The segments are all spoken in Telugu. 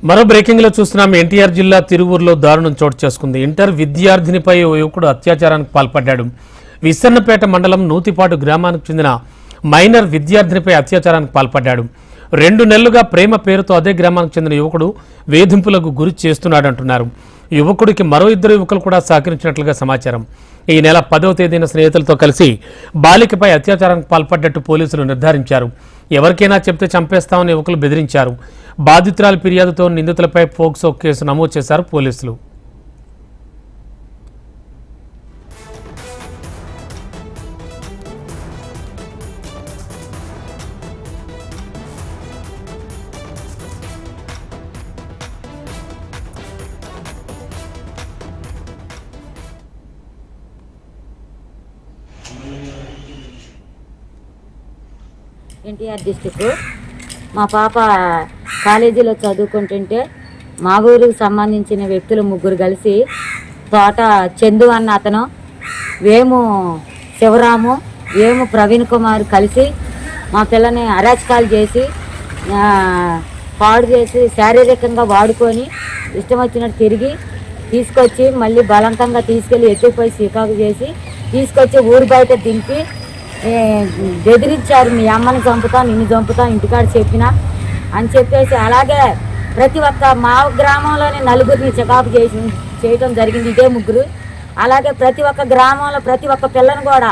మరో బ్రేకింగ్ లో చూస్తున్నాం. ఎన్టీఆర్ జిల్లా తిరువూరులో దారుణం చోటు చేసుకుంది. ఇంటర్ విద్యార్థినిపై ఓ యువకుడు అత్యాచారానికి పాల్పడ్డాడు. విసన్నపేట మండలం నూతిపాటు గ్రామానికి చెందిన మైనర్ విద్యార్థినిపై అత్యాచారానికి పాల్పడ్డాడు. 2 నెలలుగా ప్రేమ పేరుతో అదే గ్రామానికి చెందిన యువకుడు వేధింపులకు గురి చేస్తున్నాడంటున్నారు. యువకుడికి మరో 2 యువకులు కూడా సహకరించినట్లుగా సమాచారం. ఈ నెల 10వ తేదీన స్నేహితులతో కలిసి బాలికపై అత్యాచారానికి పాల్పడ్డట్టు పోలీసులు నిర్ధారించారు. ఎవరికైనా చెప్తే చంపేస్తామని యువకులు బెదిరించారు. బాధితురాల ఫిర్యాదుతో నిందితులపై పోక్సో కేసు నమోదు చేశారు పోలీసులు. ఎన్టీఆర్ డిస్టిక్ మా పాప కాలేజీలో చదువుకుంటుంటే మా ఊరికి సంబంధించిన వ్యక్తులు 3 కలిసి తోట చందు అన్న అతను, వేము శివరాము, వేము ప్రవీణ్ కుమార్ కలిసి మా పిల్లని అరాచకాలు చేసి పాడు చేసి శారీరకంగా వాడుకొని ఇష్టం వచ్చినట్టు తిరిగి తీసుకొచ్చి మళ్ళీ బలవంతంగా తీసుకెళ్ళి ఎత్తుకుపోయి చికాకు చేసి తీసుకొచ్చి ఊరు బయట దింపి బెదిరించారు. మీ అమ్మని చంపుతా, నిన్ను చంపుతా ఇంటికాడ చెప్పినా అని చెప్పేసి, అలాగే ప్రతి ఒక్క మా గ్రామంలోనే 4గురిని చికాకు చేయటం జరిగింది. ఇదే 3. అలాగే ప్రతి ఒక్క గ్రామంలో ప్రతి ఒక్క పిల్లని కూడా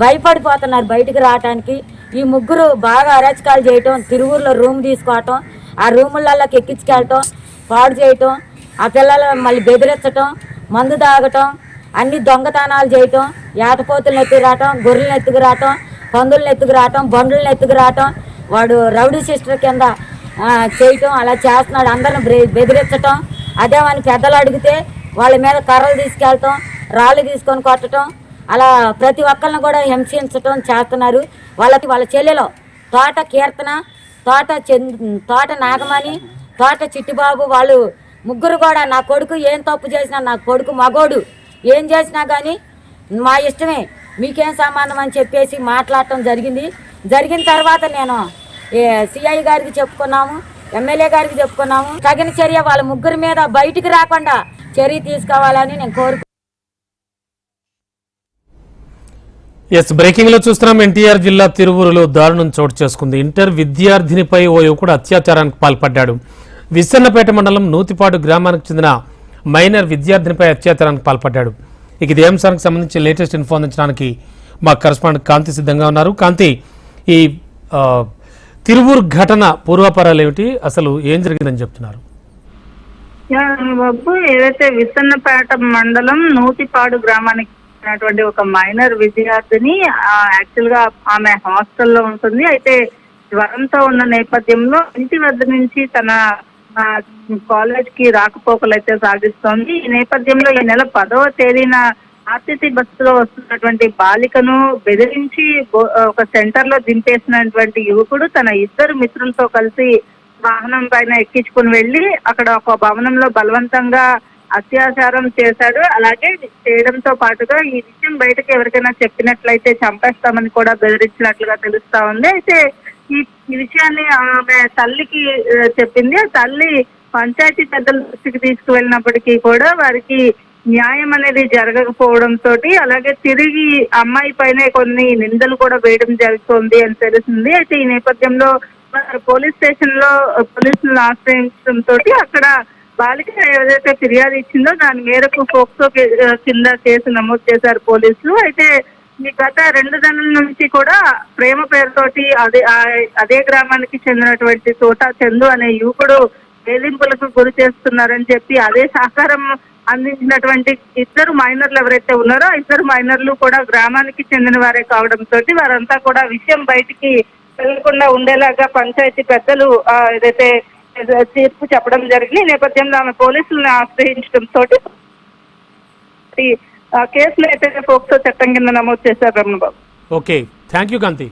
భయపడిపోతున్నారు బయటికి రావటానికి. ఈ 3 బాగా అరాచకాలు చేయటం, తిరువూరులో రూమ్ తీసుకోవటం, ఆ రూములలోకి ఎక్కించుకెళ్ళటం, పాడు చేయటం, ఆ పిల్లలు మళ్ళీ బెదిరించటం, మందు తాగటం, అన్ని దొంగతనాలు చేయటం, ఏటపోతులను ఎత్తుకురావటం, గొర్రెలను ఎత్తుకురావటం, పందులను ఎత్తుకురావటం, బండ్లను ఎత్తుకురావటం, వాడు రౌడీ సిస్టర్ కింద చేయటం, అలా చేస్తున్నాడు. అందరిని బెదిరించటం, అదేమని పెద్దలు అడిగితే వాళ్ళ మీద కర్రలు తీసుకెళ్ళటం, రాళ్ళు తీసుకొని కొట్టడం, అలా ప్రతి ఒక్కరిని కూడా హింసించటం చేస్తున్నారు. వాళ్ళ చెల్లెలో తోట కీర్తన, తోట నాగమణి, తోట చిట్టిబాబు, వాళ్ళు 3 కూడా నా కొడుకు ఏం తప్పు చేసినా, నా కొడుకు మగోడు ఏం చేసినా కానీ మా ఇష్టమే, మీకేం సంబంధం అని చెప్పేసి మాట్లాడటం జరిగింది. జరిగిన తర్వాత నేను సిఐ గారికి చెప్పుకున్నాము, ఎమ్మెల్యే గారికి చెప్పుకున్నాము. తగిన చర్య వాళ్ళ 3 మీద బయటికి రాకుండా చర్య తీసుకోవాలని నేను బ్రేకింగ్ లో చూస్తున్నాం. ఎన్టీఆర్ జిల్లా తిరువూరులో దారుణం చోటు చేసుకుంది. ఇంటర్ విద్యార్థినిపై ఓ యువకుడు అత్యాచారానికి పాల్పడ్డాడు. విసన్నపేట మండలం నూతిపాటు గ్రామానికి చెందిన మైనర్ విద్యార్థినిపై అత్యాచారానికి పాల్పడ్డాడు. ఇక ఇదే అంశానికి సంబంధించి లేటెస్ట్ ఇన్ఫో అందించడానికి మా కరెస్పాండెంట్ కాంతి సిద్ధంగా ఉన్నారు. కాంతి, ఈ తిరువూరు ఘటన పూర్వాపరాలు ఏమిటి, అసలు ఏం జరిగిందని చెప్తున్నారు? బాబు, ఏదైతే విసన్నపేట మండలం నూతిపాడు గ్రామానికి చెందినటువంటి ఒక మైనర్ విద్యార్థిని, యాక్చువల్ గా ఆమె హాస్టల్లో ఉంటుంది. అయితే జ్వరంతో ఉన్న నేపథ్యంలో ఇంటి వద్ద నుంచి తన కాలేజ్ కి రాకపోకలు అయితే సాగిస్తోంది. ఈ నేపథ్యంలో ఈ నెల 10వ తేదీన ఆర్టీసీ బస్సులో వస్తున్నటువంటి బాలికను బెదిరించి ఒక సెంటర్ లో దింపేసినటువంటి యువకుడు తన 2 మిత్రులతో కలిసి వాహనం పైన ఎక్కించుకుని వెళ్లి అక్కడ ఒక భవనంలో బలవంతంగా అత్యాచారం చేశాడు. అలాగే చేయడంతో పాటుగా ఈ విషయం బయటకు ఎవరికైనా చెప్పినట్లయితే చంపేస్తామని కూడా బెదిరించినట్లుగా తెలుస్తా ఉంది. అయితే ఈ విషయాన్ని ఆమె తల్లికి చెప్పింది. ఆ తల్లి పంచాయతీ పెద్దల దృష్టికి తీసుకువెళ్ళినప్పటికీ కూడా వారికి న్యాయం అనేది జరగకపోవడంతో, అలాగే తిరిగి అమ్మాయి పైనే కొన్ని నిందలు కూడా వేయడం జరుగుతోంది అని తెలిసింది. అయితే ఈ నేపథ్యంలో పోలీస్ స్టేషన్ లో పోలీసులను ఆశ్రయించడంతో అక్కడ బాలిక ఏదైతే ఫిర్యాదు ఇచ్చిందో దాని మేరకు పోక్సో కింద కేసు నమోదు చేశారు పోలీసులు. అయితే ఈ గత 2 నెలల నుంచి కూడా ప్రేమ పేరుతోటి అదే గ్రామానికి చెందినటువంటి తోట చందు అనే యువకుడు వేధింపులకు గురి చేస్తున్నారని చెప్పి అదే సహకారం అందించినటువంటి 2 మైనర్లు ఎవరైతే ఉన్నారో ఆ 2 మైనర్లు కూడా గ్రామానికి చెందిన వారే కావడంతో వారంతా కూడా విషయం బయటికి వెళ్లకుండా ఉండేలాగా పంచాయతీ పెద్దలు ఏదైతే తీర్పు చెప్పడం జరిగింది. ఈ నేపథ్యంలో ఆమె పోలీసులను ఆశ్రయించడంతో కేసులు అయితే పోక్సో చట్టం కింద నమోదు చేశారు. Ramanababu, okay, thank you Kanthi.